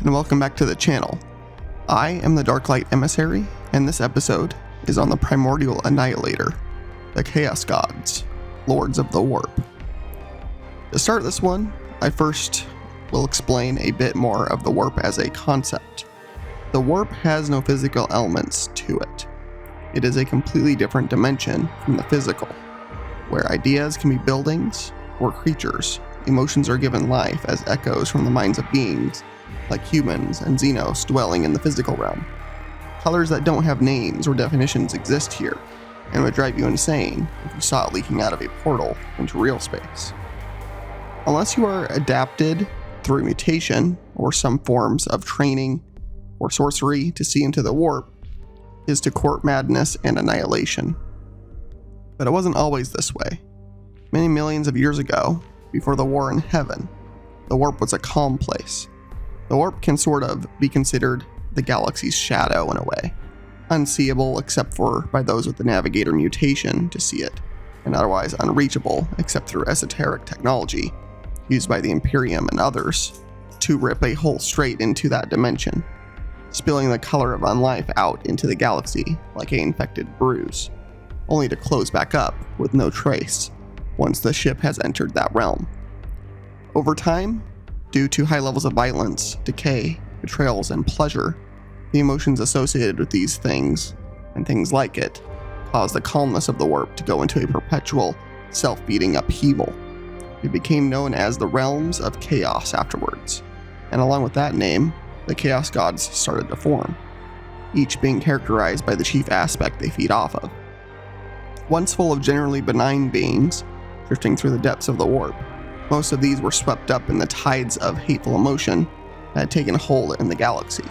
and welcome back to the channel. I am the Darklight Emissary, and this episode is on the Primordial Annihilator, the Chaos Gods, Lords of the Warp. To start this one, I first will explain a bit more of the Warp as a concept. The Warp has no physical elements to it. It is a completely different dimension from the physical, where ideas can be buildings or creatures. Emotions are given life as echoes from the minds of beings, like humans and xenos dwelling in the physical realm. Colors that don't have names or definitions exist here, and would drive you insane if you saw it leaking out of a portal into real space. Unless you are adapted through mutation or some forms of training or sorcery to see into the warp, is to court madness and annihilation. But it wasn't always this way. Many millions of years ago, before the war in heaven, the warp was a calm place. The warp can sort of be considered the galaxy's shadow in a way, unseeable except for by those with the navigator mutation to see it, and otherwise unreachable except through esoteric technology used by the Imperium and others to rip a hole straight into that dimension, spilling the color of unlife out into the galaxy like an infected bruise, only to close back up with no trace once the ship has entered that realm. Over time, due to high levels of violence, decay, betrayals, and pleasure, the emotions associated with these things, and things like it, caused the calmness of the warp to go into a perpetual, self-beating upheaval. It became known as the Realms of Chaos afterwards, and along with that name, the Chaos Gods started to form, each being characterized by the chief aspect they feed off of. Once full of generally benign beings, drifting through the depths of the warp, most of these were swept up in the tides of hateful emotion that had taken hold in the galaxy,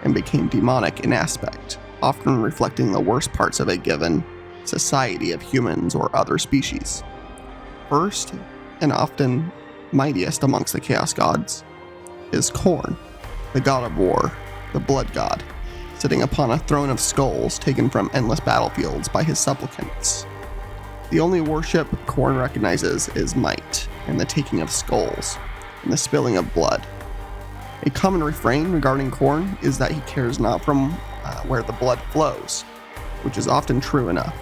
and became demonic in aspect, often reflecting the worst parts of a given society of humans or other species. First, and often mightiest amongst the Chaos Gods, is Khorne, the god of war, the blood god, sitting upon a throne of skulls taken from endless battlefields by his supplicants. The only worship Khorne recognizes is might, and the taking of skulls, and the spilling of blood. A common refrain regarding Khorne is that he cares not from where the blood flows, which is often true enough.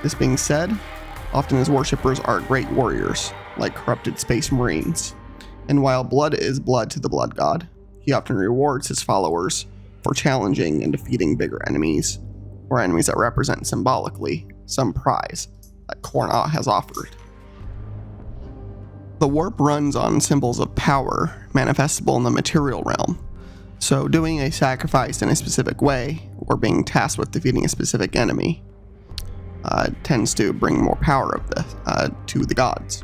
This being said, often his worshippers are great warriors, like corrupted space marines, and while blood is blood to the blood god, he often rewards his followers for challenging and defeating bigger enemies, or enemies that represent symbolically some prize that Khorne has offered. The warp runs on symbols of power, manifestable in the material realm, so doing a sacrifice in a specific way, or being tasked with defeating a specific enemy, tends to bring more power of this to the gods.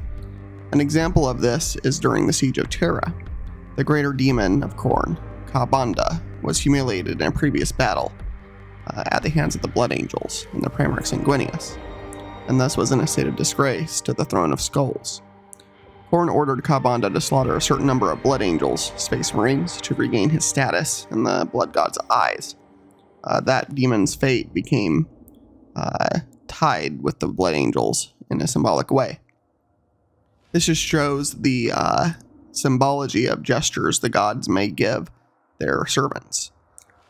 An example of this is during the Siege of Terra. The greater demon of Khorne, Kabanda, was humiliated in a previous battle at the hands of the Blood Angels in the Primarch Sanguinius, and thus was in a state of disgrace to the Throne of Skulls. Khorne ordered Kabanda to slaughter a certain number of Blood Angels, Space Marines, to regain his status in the Blood God's eyes. That demon's fate became tied with the Blood Angels in a symbolic way. This just shows the symbology of gestures the gods may give their servants.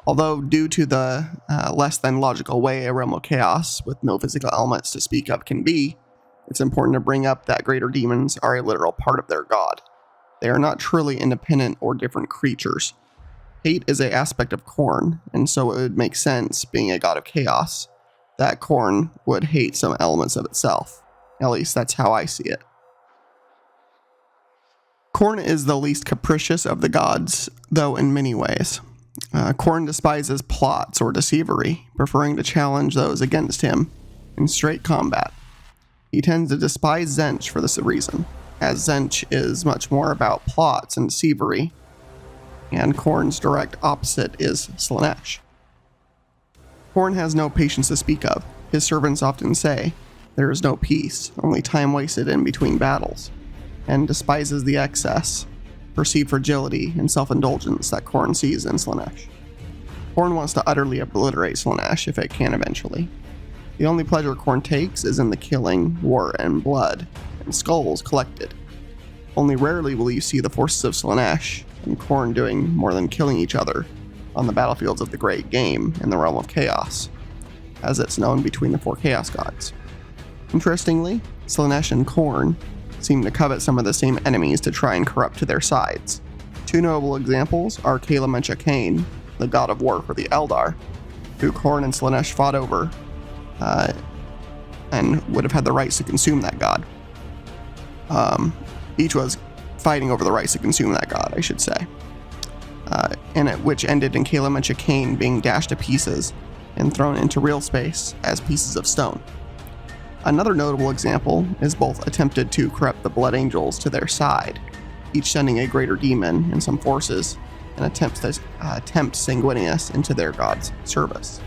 Although due to the less than logical way a realm of chaos with no physical elements to speak of can be, it's important to bring up that greater demons are a literal part of their god. They are not truly independent or different creatures. Hate is an aspect of Khorne, and so it would make sense, being a god of chaos, that Khorne would hate some elements of itself. At least that's how I see it. Khorne is the least capricious of the gods, though in many ways. Khorne despises plots or deceivery, preferring to challenge those against him in straight combat. He tends to despise Tzeentch for this reason, as Tzeentch is much more about plots and deceivery, and Khorne's direct opposite is Slaanesh. Khorne has no patience to speak of. His servants often say, "There is no peace, only time wasted in between battles," and despises the excess, perceived fragility and self-indulgence that Khorne sees in Slaanesh. Khorne wants to utterly obliterate Slaanesh if it can eventually. The only pleasure Khorne takes is in the killing, war, and blood, and skulls collected. Only rarely will you see the forces of Slaanesh and Khorne doing more than killing each other on the battlefields of the Great Game in the realm of Chaos, as it's known between the 4 Chaos Gods. Interestingly, Slaanesh and Khorne seem to covet some of the same enemies to try and corrupt to their sides. 2 notable examples are Khorne, Cain, the god of war for the Eldar, who Khorne and Slaanesh fought over, and would have had the rights to consume that god. Each was fighting over the rights to consume that god, I should say. Which ended in Cain being dashed to pieces and thrown into real space as pieces of stone. Another notable example is both attempted to corrupt the Blood Angels to their side, each sending a greater demon and some forces, and tempt Sanguinius into their god's service.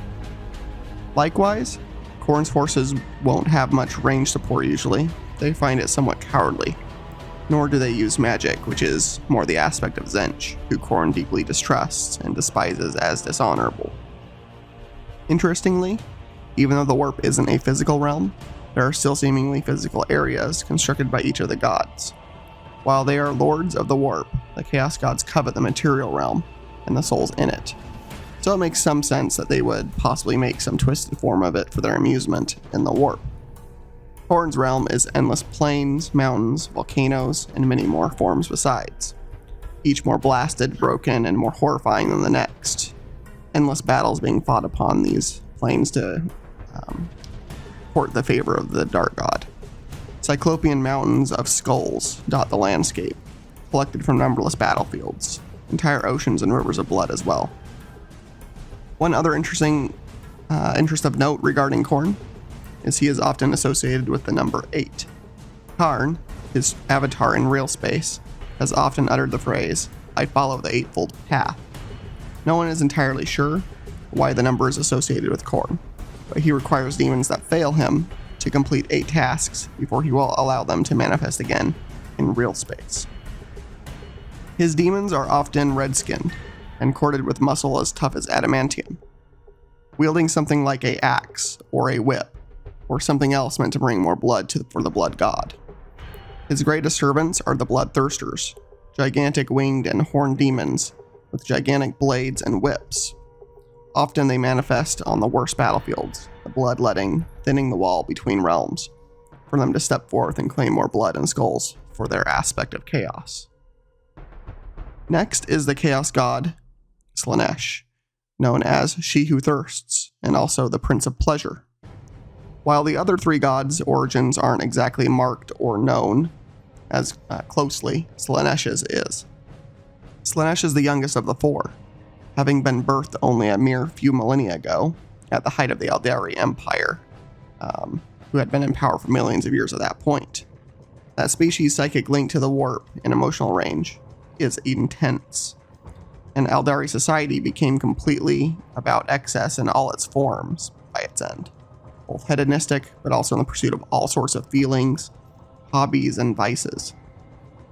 Likewise, Khorne's forces won't have much range support usually. They find it somewhat cowardly, nor do they use magic, which is more the aspect of Tzeentch, who Khorne deeply distrusts and despises as dishonorable. Interestingly, even though the warp isn't a physical realm, there are still seemingly physical areas constructed by each of the gods. While they are lords of the warp, the Chaos Gods covet the material realm and the souls in it. So it makes some sense that they would possibly make some twisted form of it for their amusement in the warp. Khorne's realm is endless plains, mountains, volcanoes, and many more forms besides, each more blasted, broken, and more horrifying than the next. Endless battles being fought upon these plains to court the favor of the Dark God. Cyclopean mountains of skulls dot the landscape, collected from numberless battlefields, entire oceans and rivers of blood as well. One other interest of note regarding Khorne is he is often associated with the number 8. Karn, his avatar in real space, has often uttered the phrase, "I follow the eightfold path." No one is entirely sure why the number is associated with Khorne, but he requires demons that fail him to complete 8 tasks before he will allow them to manifest again in real space. His demons are often red-skinned and corded with muscle as tough as adamantium, wielding something like an axe or a whip, or something else meant to bring more blood for the blood god. His greatest servants are the bloodthirsters, gigantic winged and horned demons with gigantic blades and whips. Often they manifest on the worst battlefields, the bloodletting thinning the wall between realms, for them to step forth and claim more blood and skulls for their aspect of chaos. Next is the chaos god Slaanesh, known as She Who Thirsts, and also the Prince of Pleasure. While the other 3 gods' origins aren't exactly marked or known as closely, Slaanesh's is. Slaanesh is the youngest of the 4, having been birthed only a mere few millennia ago, at the height of the Eldari Empire, who had been in power for millions of years at that point. That species' psychic link to the warp and emotional range is intense, and Eldari society became completely about excess in all its forms by its end, both hedonistic, but also in the pursuit of all sorts of feelings, hobbies, and vices.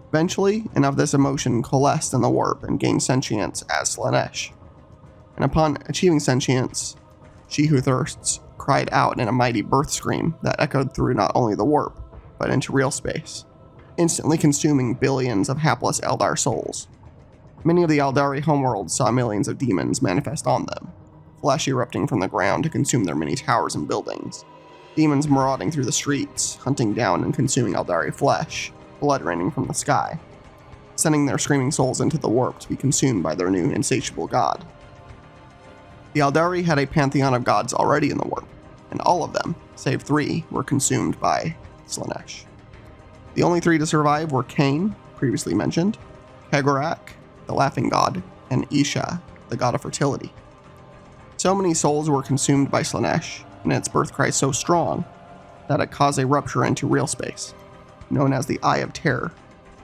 Eventually, enough of this emotion coalesced in the warp and gained sentience as Slaanesh. And upon achieving sentience, She Who Thirsts cried out in a mighty birth scream that echoed through not only the warp, but into real space, instantly consuming billions of hapless Eldar souls. Many of the Eldari homeworlds saw millions of demons manifest on them, flesh erupting from the ground to consume their many towers and buildings, demons marauding through the streets, hunting down and consuming Eldari flesh, blood raining from the sky, sending their screaming souls into the warp to be consumed by their new insatiable god. The Eldari had a pantheon of gods already in the warp, and all of them, save 3, were consumed by Slaanesh. The only 3 to survive were Cain, previously mentioned, Kegorak, the laughing god, and Isha, the god of fertility. So many souls were consumed by Slaanesh, and its birth cry so strong that it caused a rupture into real space, known as the Eye of Terror,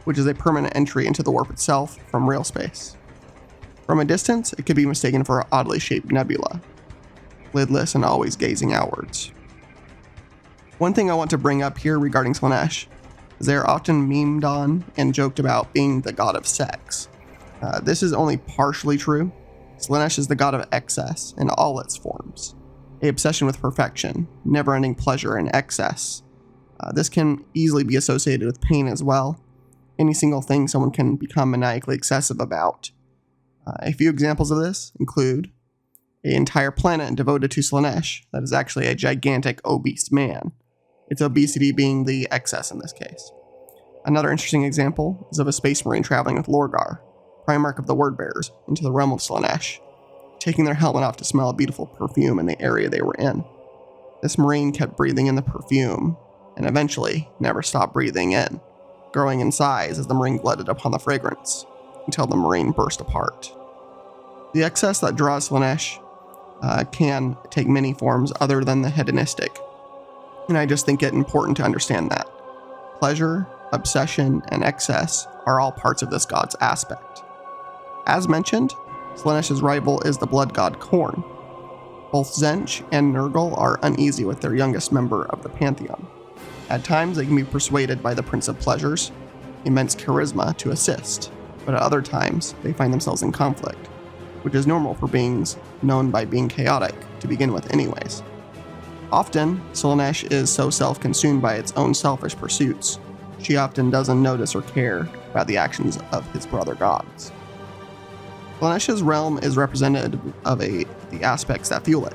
which is a permanent entry into the warp itself from real space. From a distance, it could be mistaken for an oddly shaped nebula, lidless and always gazing outwards. One thing I want to bring up here regarding Slaanesh is they are often memed on and joked about being the god of sex. This is only partially true. Slaanesh is the god of excess in all its forms, a obsession with perfection, never-ending pleasure and excess. This can easily be associated with pain as well, any single thing someone can become maniacally excessive about. A few examples of this include an entire planet devoted to Slaanesh that is actually a gigantic obese man, its obesity being the excess in this case. Another interesting example is of a space marine traveling with Lorgar, Primarch of the Wordbearers, into the realm of Slaanesh, taking their helmet off to smell a beautiful perfume in the area they were in. This marine kept breathing in the perfume, and eventually never stopped breathing in, growing in size as the marine glutted upon the fragrance, until the marine burst apart. The excess that draws Slaanesh can take many forms other than the hedonistic, and I just think it important to understand that. Pleasure, obsession, and excess are all parts of this god's aspect. As mentioned, Slaanesh's rival is the blood god Khorne. Both Tzeentch and Nurgle are uneasy with their youngest member of the pantheon. At times they can be persuaded by the Prince of Pleasure's immense charisma to assist, but at other times they find themselves in conflict, which is normal for beings known by being chaotic to begin with anyways. Often, Slaanesh is so self-consumed by its own selfish pursuits, she often doesn't notice or care about the actions of his brother gods. Slaanesh's realm is representative of the aspects that fuel it.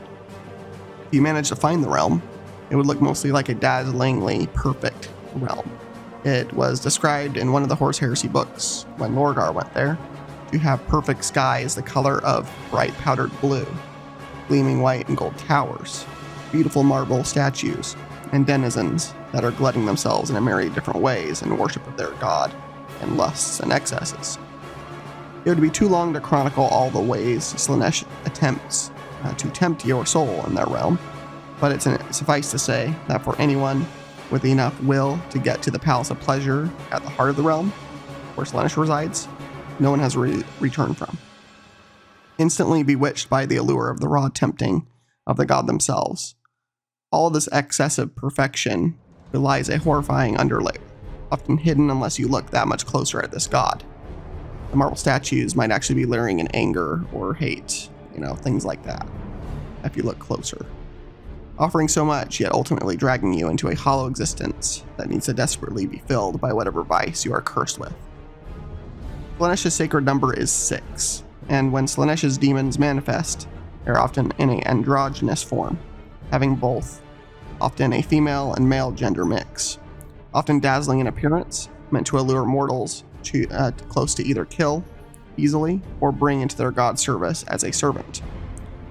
If you manage to find the realm, it would look mostly like a dazzlingly perfect realm. It was described in one of the Horus Heresy books, when Lorgar went there, to have perfect skies the color of bright powdered blue, gleaming white and gold towers, beautiful marble statues, and denizens that are glutting themselves in a myriad different ways in worship of their god and lusts and excesses. It would be too long to chronicle all the ways Slaanesh attempts to tempt your soul in their realm, but it's suffice to say that for anyone with enough will to get to the Palace of Pleasure at the heart of the realm, where Slaanesh resides, no one has returned from. Instantly bewitched by the allure of the raw tempting of the god themselves, all of this excessive perfection belies a horrifying underlayer, often hidden unless you look that much closer at this god. The marble statues might actually be leering in anger or hate, things like that, if you look closer. Offering so much, yet ultimately dragging you into a hollow existence that needs to desperately be filled by whatever vice you are cursed with. Slaanesh's sacred number is 6, and when Slaanesh's demons manifest, they're often in an androgynous form, having both, often a female and male gender mix, often dazzling in appearance, meant to allure mortals close to either kill easily or bring into their god's service as a servant.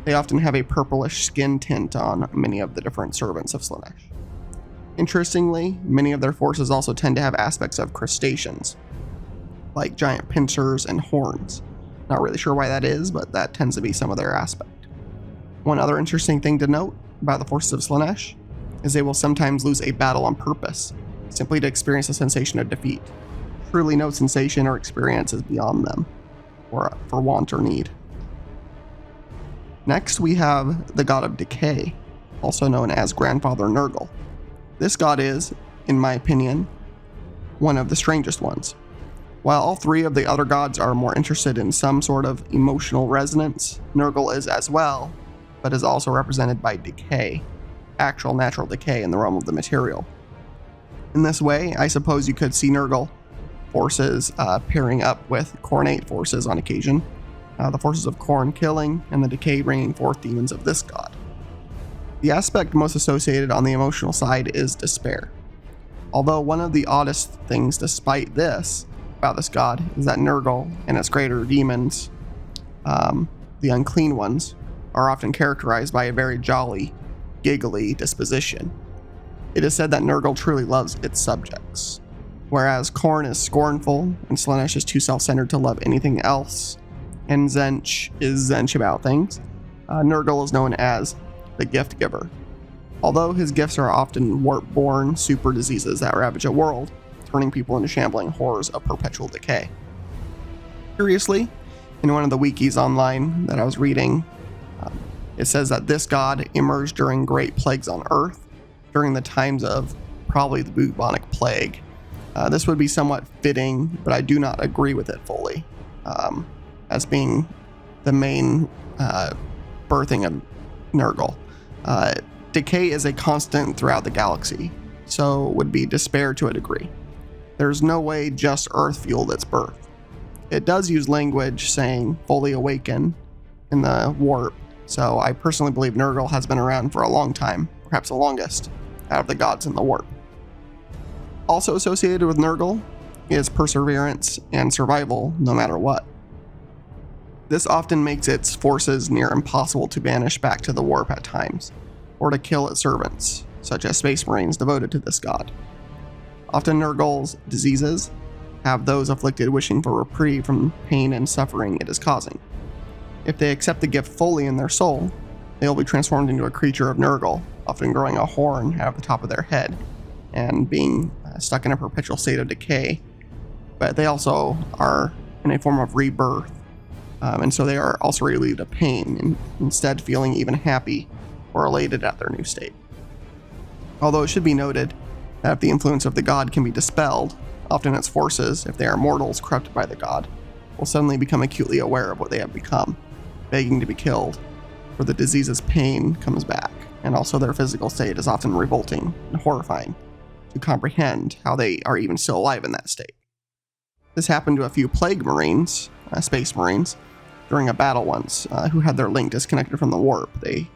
They often have a purplish skin tint on many of the different servants of Slaanesh. Interestingly, many of their forces also tend to have aspects of crustaceans, like giant pincers and horns. Not really sure why that is, but that tends to be some of their aspect. One other interesting thing to note about the forces of Slaanesh is they will sometimes lose a battle on purpose, simply to experience a sensation of defeat. Truly no sensation or experience is beyond them, or for want or need. Next, we have the god of decay, also known as Grandfather Nurgle. This god is, in my opinion, one of the strangest ones. While all three of the other gods are more interested in some sort of emotional resonance, Nurgle is as well, but is also represented by decay, actual natural decay in the realm of the material. In this way, I suppose you could see Nurgle forces pairing up with Khornate forces on occasion, the forces of Khorne killing, and the decay bringing forth demons of this god. The aspect most associated on the emotional side is despair. Although one of the oddest things despite this about this god is that Nurgle and its greater demons, the unclean ones, are often characterized by a very jolly, giggly disposition. It is said that Nurgle truly loves its subjects, whereas Khorne is scornful and Slaanesh is too self-centered to love anything else, and Tzeentch is Tzeentch about things. Nurgle is known as the gift giver. Although his gifts are often warp-born super diseases that ravage a world, turning people into shambling horrors of perpetual decay. Curiously, in one of the wikis online that I was reading, it says that this god emerged during great plagues on Earth, during the times of probably the bubonic plague. This would be somewhat fitting, but I do not agree with it fully, as being the main birthing of Nurgle. Decay is a constant throughout the galaxy, so would be despair to a degree. there's no way just Earth fueled its birth. It does use language saying fully awaken in the warp, so I personally believe Nurgle has been around for a long time, perhaps the longest, out of the gods in the warp. Also associated with Nurgle is perseverance and survival no matter what. This often makes its forces near impossible to banish back to the warp at times, or to kill its servants, such as space marines devoted to this god. Often Nurgle's diseases have those afflicted wishing for reprieve from pain and suffering it is causing. If they accept the gift fully in their soul, they will be transformed into a creature of Nurgle, often growing a horn out of the top of their head and being stuck in a perpetual state of decay. But they also are in a form of rebirth, and so they are also relieved of pain, and instead feeling even happy or elated at their new state. Although it should be noted that if the influence of the god can be dispelled, often its forces, if they are mortals corrupted by the god, will suddenly become acutely aware of what they have become, begging to be killed, for the disease's pain comes back, and also their physical state is often revolting and horrifying to comprehend how they are even still alive in that state. This happened to a few plague marines, space marines, during a battle once, who had their link disconnected from the warp. They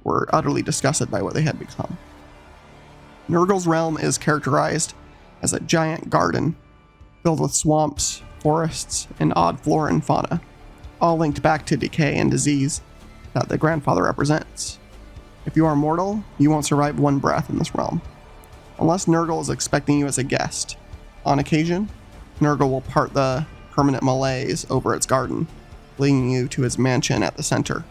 were utterly disgusted by what they had become. Nurgle's realm is characterized as a giant garden filled with swamps, forests, and odd flora and fauna, all linked back to decay and disease that the grandfather represents. If you are mortal, you won't survive one breath in this realm, unless Nurgle is expecting you as a guest. On occasion, Nurgle will part the permanent malaise over its garden, leading you to his mansion at the center.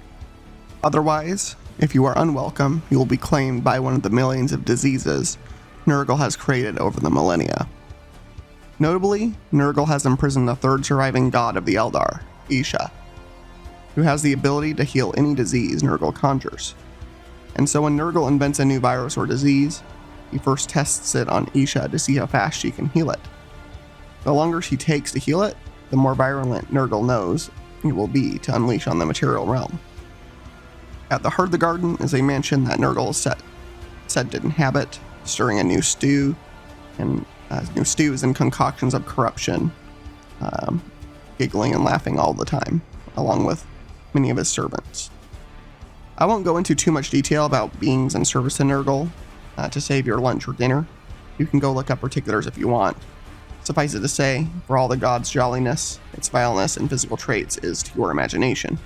Otherwise, if you are unwelcome, you will be claimed by one of the millions of diseases Nurgle has created over the millennia. Notably, Nurgle has imprisoned the third surviving god of the Eldar, Isha, who has the ability to heal any disease Nurgle conjures. And so when Nurgle invents a new virus or disease, he first tests it on Isha to see how fast she can heal it. The longer she takes to heal it, the more virulent Nurgle knows it will be to unleash on the material realm. At the heart of the garden is a mansion that Nurgle is said to inhabit, stirring a new stew, and new stews and concoctions of corruption, giggling and laughing all the time, along with many of his servants. I won't go into too much detail about beings in service to Nurgle to save your lunch or dinner. You can go look up particulars if you want. Suffice it to say, for all the god's jolliness, its vileness and physical traits is to your imagination.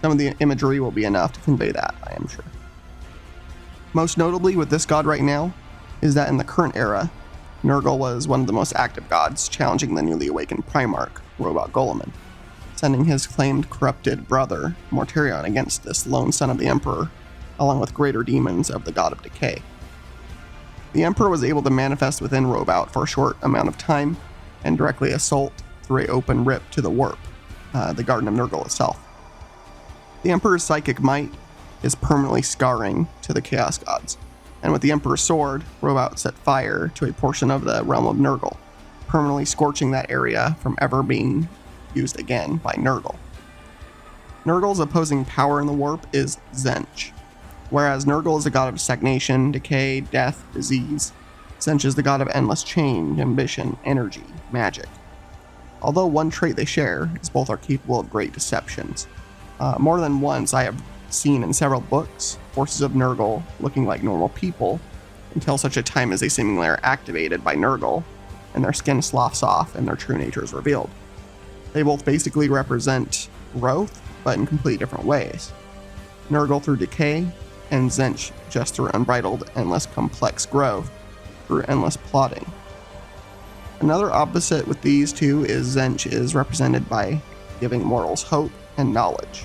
Some of the imagery will be enough to convey that, I am sure. Most notably with this god right now is that in the current era, Nurgle was one of the most active gods, challenging the newly awakened Primarch, Robot Goleman, sending his claimed corrupted brother, Mortarion, against this lone son of the Emperor, along with greater demons of the God of Decay. The Emperor was able to manifest within Robot for a short amount of time and directly assault through an open rip to the warp, the Garden of Nurgle itself. The Emperor's psychic might is permanently scarring to the Chaos Gods, and with the Emperor's sword, Robot set fire to a portion of the realm of Nurgle, permanently scorching that area from ever being used again by Nurgle. Nurgle's opposing power in the warp is Tzeentch. Whereas Nurgle is the god of stagnation, decay, death, disease, Tzeentch is the god of endless change, ambition, energy, magic. Although one trait they share is both are capable of great deceptions. More than once I have seen in several books forces of Nurgle looking like normal people until such a time as they seemingly are activated by Nurgle and their skin sloughs off and their true nature is revealed. They both basically represent growth, but in completely different ways. Nurgle through decay, and Tzeentch just through unbridled, endless complex growth through endless plotting. Another opposite with these two is Tzeentch is represented by giving mortals hope and knowledge,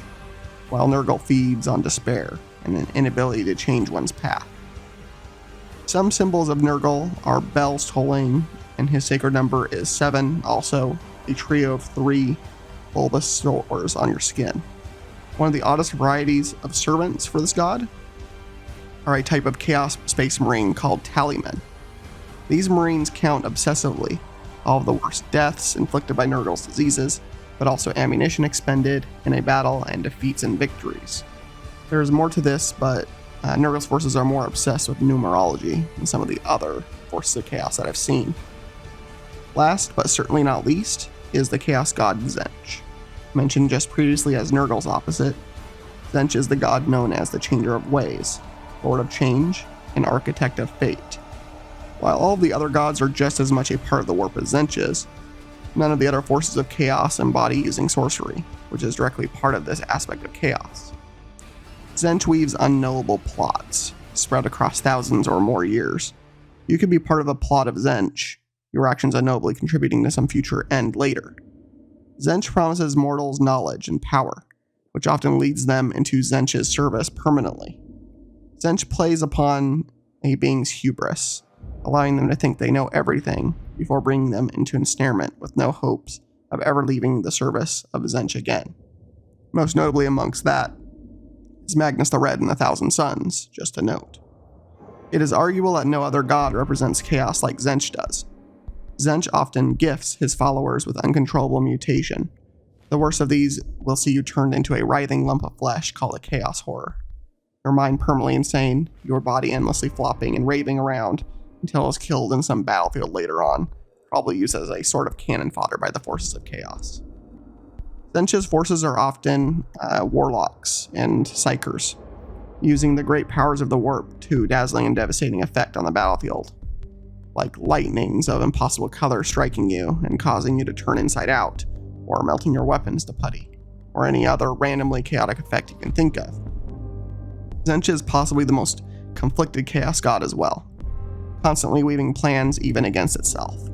while Nurgle feeds on despair and an inability to change one's path. Some symbols of Nurgle are bells tolling, and his sacred number is 7, also a trio of 3 bulbous sores on your skin. One of the oddest varieties of servants for this god are a type of Chaos Space Marine called Tallymen. These Marines count obsessively all of the worst deaths inflicted by Nurgle's diseases, but also ammunition expended in a battle and defeats and victories. There is more to this, but Nurgle's forces are more obsessed with numerology than some of the other forces of chaos that I've seen. Last, but certainly not least, is the chaos god Tzeentch. Mentioned just previously as Nurgle's opposite, Tzeentch is the god known as the Changer of Ways, Lord of Change, and Architect of Fate. While all of the other gods are just as much a part of the warp as Tzeentch is, none of the other forces of chaos embody using sorcery, which is directly part of this aspect of chaos. Tzeentch weaves unknowable plots, spread across thousands or more years. You could be part of a plot of Tzeentch, your actions unknowably contributing to some future end later. Tzeentch promises mortals knowledge and power, which often leads them into Tzeentch's service permanently. Tzeentch plays upon a being's hubris, allowing them to think they know everything before bringing them into ensnarement with no hopes of ever leaving the service of Tzeentch again. Most notably amongst that is Magnus the Red and the Thousand Suns, just a note. It is arguable that no other god represents chaos like Tzeentch does. Tzeentch often gifts his followers with uncontrollable mutation. The worst of these will see you turned into a writhing lump of flesh called a chaos horror. Your mind permanently insane, your body endlessly flopping and raving around until it is killed in some battlefield later on, probably used as a sort of cannon fodder by the forces of chaos. Tzeentch's forces are often warlocks and psychers, using the great powers of the warp to dazzling and devastating effect on the battlefield, like lightnings of impossible color striking you and causing you to turn inside out, or melting your weapons to putty, or any other randomly chaotic effect you can think of. Tzeentch is possibly the most conflicted chaos god as well, constantly weaving plans even against itself.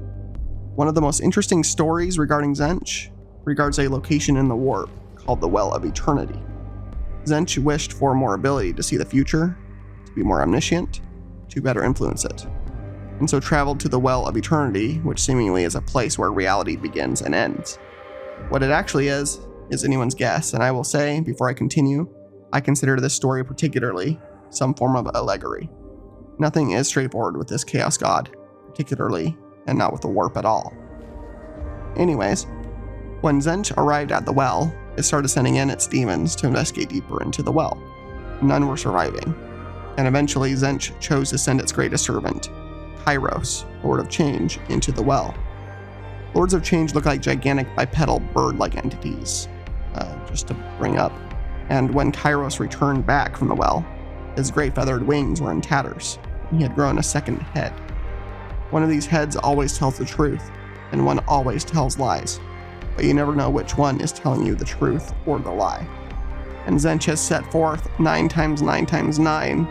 One of the most interesting stories regarding Tzeentch regards a location in the warp called the Well of Eternity. Tzeentch wished for more ability to see the future, to be more omniscient, to better influence it, and so traveled to the Well of Eternity, which seemingly is a place where reality begins and ends. What it actually is anyone's guess, and I will say, before I continue, I consider this story particularly some form of allegory. Nothing is straightforward with this chaos god, particularly, and not with the warp at all. Anyways, when Tzeentch arrived at the well, it started sending in its demons to investigate deeper into the well. None were surviving, and eventually Tzeentch chose to send its greatest servant, Kairos, Lord of Change, into the well. Lords of Change look like gigantic bipedal bird-like entities, just to bring up, and when Kairos returned back from the well, his great feathered wings were in tatters, and he had grown a second head. One of these heads always tells the truth, and one always tells lies, but you never know which one is telling you the truth or the lie. And Tzeentch has set forth 9 times 9 times 9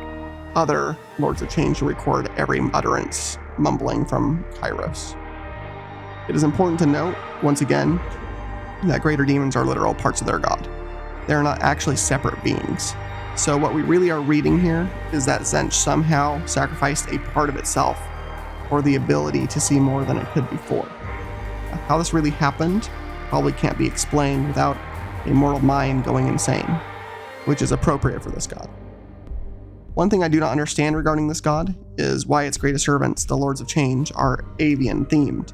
other Lords of Change to record every utterance mumbling from Kairos. It is important to note, once again, that greater demons are literal parts of their god. They are not actually separate beings. So what we really are reading here is that Tzeentch somehow sacrificed a part of itself for the ability to see more than it could before. How this really happened probably can't be explained without a mortal mind going insane, which is appropriate for this god. One thing I do not understand regarding this god is why its greatest servants, the Lords of Change, are avian themed.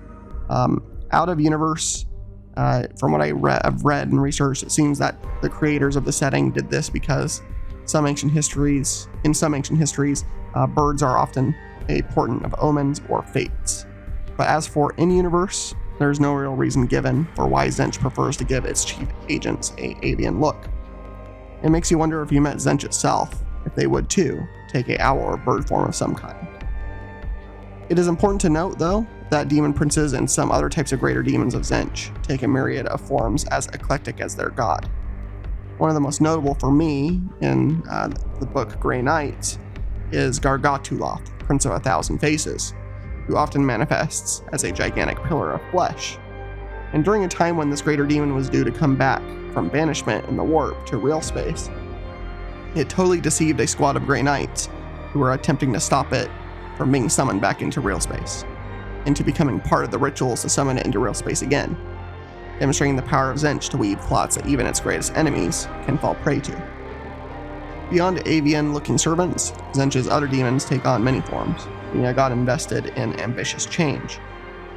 Out of universe, from what I've read and researched, it seems that the creators of the setting did this because in some ancient histories, birds are often a portent of omens or fates. But as for in-universe, there's no real reason given for why Tzeentch prefers to give its chief agents an avian look. It makes you wonder if you met Tzeentch itself, if they would too take an owl or bird form of some kind. It is important to note, though, that demon princes and some other types of greater demons of Tzeentch take a myriad of forms as eclectic as their god. One of the most notable for me in the book Grey Knight is Gargatuloth, Prince of 1,000 Faces, who often manifests as a gigantic pillar of flesh. And during a time when this greater demon was due to come back from banishment in the warp to real space, it totally deceived a squad of Grey Knights who were attempting to stop it from being summoned back into real space, into becoming part of the rituals to summon it into real space again, demonstrating the power of Tzeentch to weave plots that even its greatest enemies can fall prey to. Beyond avian-looking servants, Tzeentch's other demons take on many forms, being a god invested in ambitious change.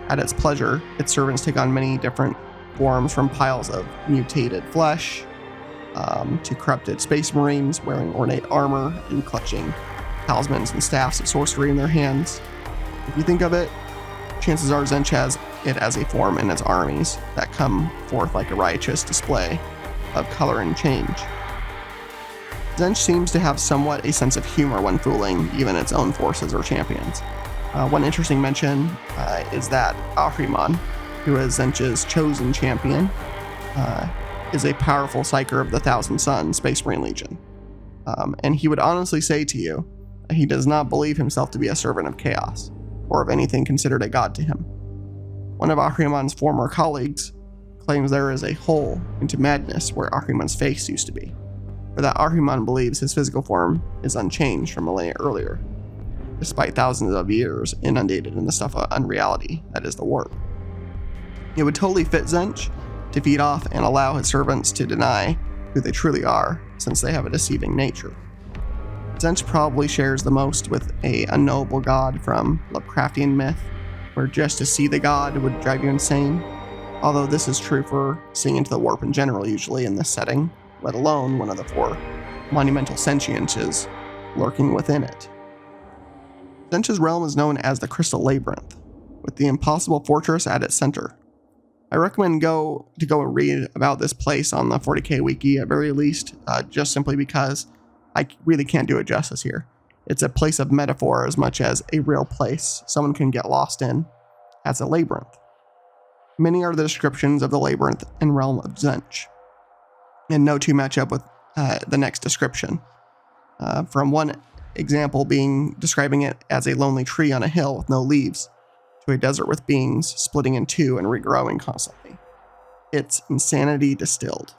At its pleasure, its servants take on many different forms, from piles of mutated flesh to corrupted space marines wearing ornate armor and clutching talismans and staffs of sorcery in their hands. If you think of it, chances are Tzeentch has it as a form in its armies that come forth like a riotous display of color and change. Tzeentch seems to have somewhat a sense of humor when fooling even its own forces or champions. One interesting mention is that Ahriman, who is Tzeentch's chosen champion, is a powerful psyker of the Thousand Sun Space Marine Legion. And he would honestly say to you that he does not believe himself to be a servant of chaos, or of anything considered a god to him. One of Ahriman's former colleagues claims there is a hole into madness where Ahriman's face used to be, or that Ahriman believes his physical form is unchanged from millennia earlier, despite thousands of years inundated in the stuff of unreality that is the warp. It would totally fit Tzeentch to feed off and allow his servants to deny who they truly are, since they have a deceiving nature. Tzeentch probably shares the most with a unknowable god from Lovecraftian myth, where just to see the god would drive you insane, although this is true for seeing into the warp in general usually in this setting, let alone one of the four monumental sentiences lurking within it. Tzeentch's realm is known as the Crystal Labyrinth, with the impossible fortress at its center. I recommend go and read about this place on the 40k wiki at very least, just simply because I really can't do it justice here. It's a place of metaphor as much as a real place someone can get lost in as a labyrinth. Many are the descriptions of the labyrinth and realm of Tzeentch, and no two match up with the next description. From one example being describing it as a lonely tree on a hill with no leaves, to a desert with beings splitting in two and regrowing constantly. It's insanity distilled.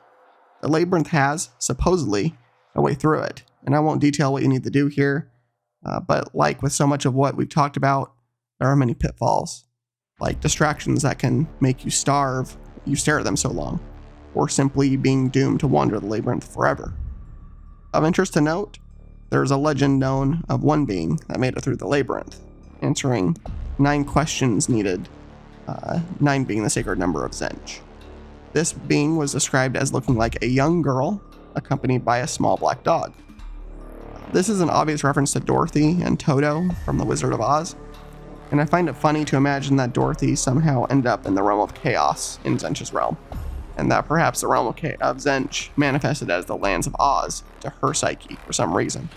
The labyrinth has, supposedly, a way through it, and I won't detail what you need to do here, but like with so much of what we've talked about, there are many pitfalls, like distractions that can make you starve, you stare at them so long, or simply being doomed to wander the labyrinth forever. Of interest to note, there's a legend known of one being that made it through the labyrinth, answering 9 questions needed, 9 being the sacred number of Tzeentch. This being was described as looking like a young girl accompanied by a small black dog. This is an obvious reference to Dorothy and Toto from The Wizard of Oz, and I find it funny to imagine that Dorothy somehow ended up in the realm of chaos in Tzeentch's realm, and that perhaps the realm of Tzeentch manifested as the lands of Oz to her psyche for some reason.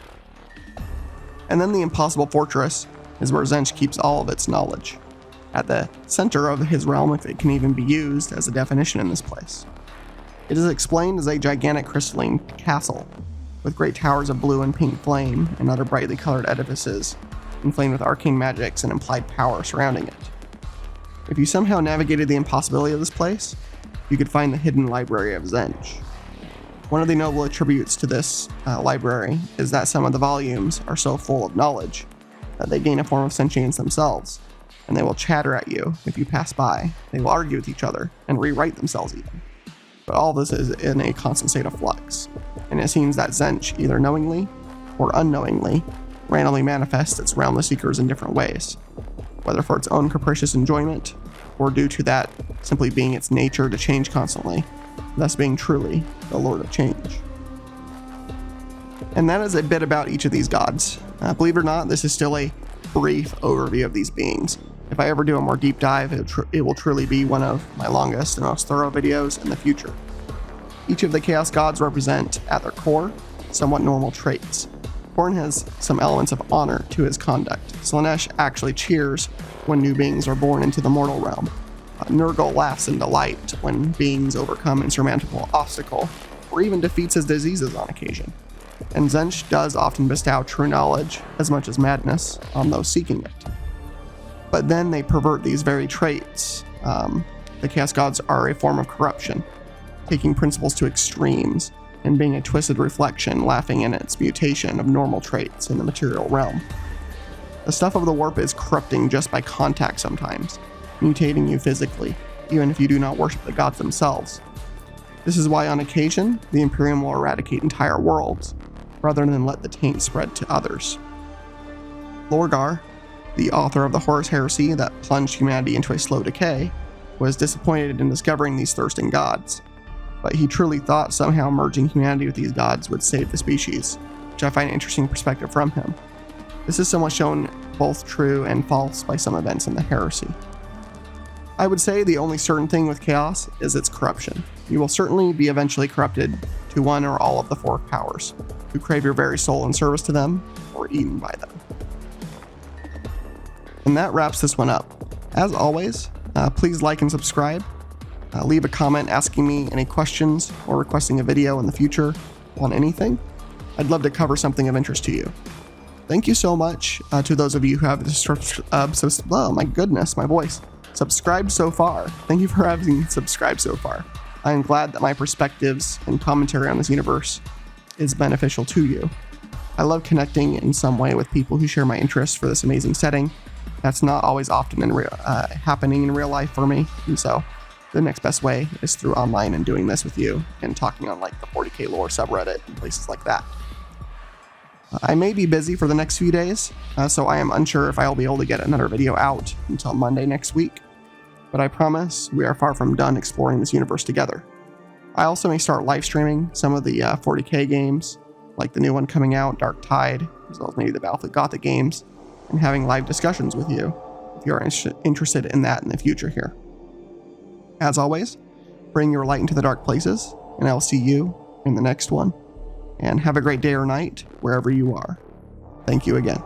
And then the impossible fortress is where Tzeentch keeps all of its knowledge, at the center of his realm if it can even be used as a definition in this place. It is explained as a gigantic crystalline castle, with great towers of blue and pink flame and other brightly colored edifices inflamed with arcane magics and implied power surrounding it. If you somehow navigated the impossibility of this place, you could find the hidden library of Tzeentch. One of the notable attributes to this library is that some of the volumes are so full of knowledge that they gain a form of sentience themselves, and they will chatter at you if you pass by. They will argue with each other and rewrite themselves even. But all this is in a constant state of flux, and it seems that Tzeentch, either knowingly or unknowingly, randomly manifests its realmless seekers in different ways, whether for its own capricious enjoyment, or due to that simply being its nature to change constantly, thus being truly the Lord of Change. And that is a bit about each of these gods. Believe it or not, this is still a brief overview of these beings. If I ever do a more deep dive, it will truly be one of my longest and most thorough videos in the future. Each of the Chaos Gods represent, at their core, somewhat normal traits. Khorne has some elements of honor to his conduct. Slaanesh actually cheers when new beings are born into the mortal realm. Nurgle laughs in delight when beings overcome an insurmountable obstacle, or even defeats his diseases on occasion. And Tzeentch does often bestow true knowledge, as much as madness, on those seeking it. But then they pervert these very traits. The Chaos Gods are a form of corruption, taking principles to extremes, and being a twisted reflection, laughing in its mutation of normal traits in the material realm. The stuff of the warp is corrupting just by contact sometimes, mutating you physically, even if you do not worship the gods themselves. This is why on occasion, the Imperium will eradicate entire worlds, rather than let the taint spread to others. Lorgar, the author of the Horus Heresy that plunged humanity into a slow decay, was disappointed in discovering these thirsting gods, but he truly thought somehow merging humanity with these gods would save the species, which I find an interesting perspective from him. This is somewhat shown both true and false by some events in the heresy. I would say the only certain thing with chaos is its corruption. You will certainly be eventually corrupted to one or all of the four powers, who crave your very soul in service to them, or eaten by them. And that wraps this one up. As always, please like and subscribe. Leave a comment asking me any questions or requesting a video in the future on anything. I'd love to cover something of interest to you. Thank you so much to those of you who have oh my goodness, my voice. Subscribed so far. Thank you for having subscribed so far. I am glad that my perspectives and commentary on this universe is beneficial to you. I love connecting in some way with people who share my interest for this amazing setting. That's not always often happening in real life for me, and so the next best way is through online and doing this with you and talking on like the 40k lore subreddit and places like that. I may be busy for the next few days, so I am unsure if I will be able to get another video out until Monday next week, but I promise we are far from done exploring this universe together. I also may start live streaming some of the 40k games, like the new one coming out, Dark Tide, as well as maybe the Battlefield Gothic games, and having live discussions with you if you are interested in that in the future here. As always, bring your light into the dark places, and I'll see you in the next one. And have a great day or night wherever you are. Thank you again.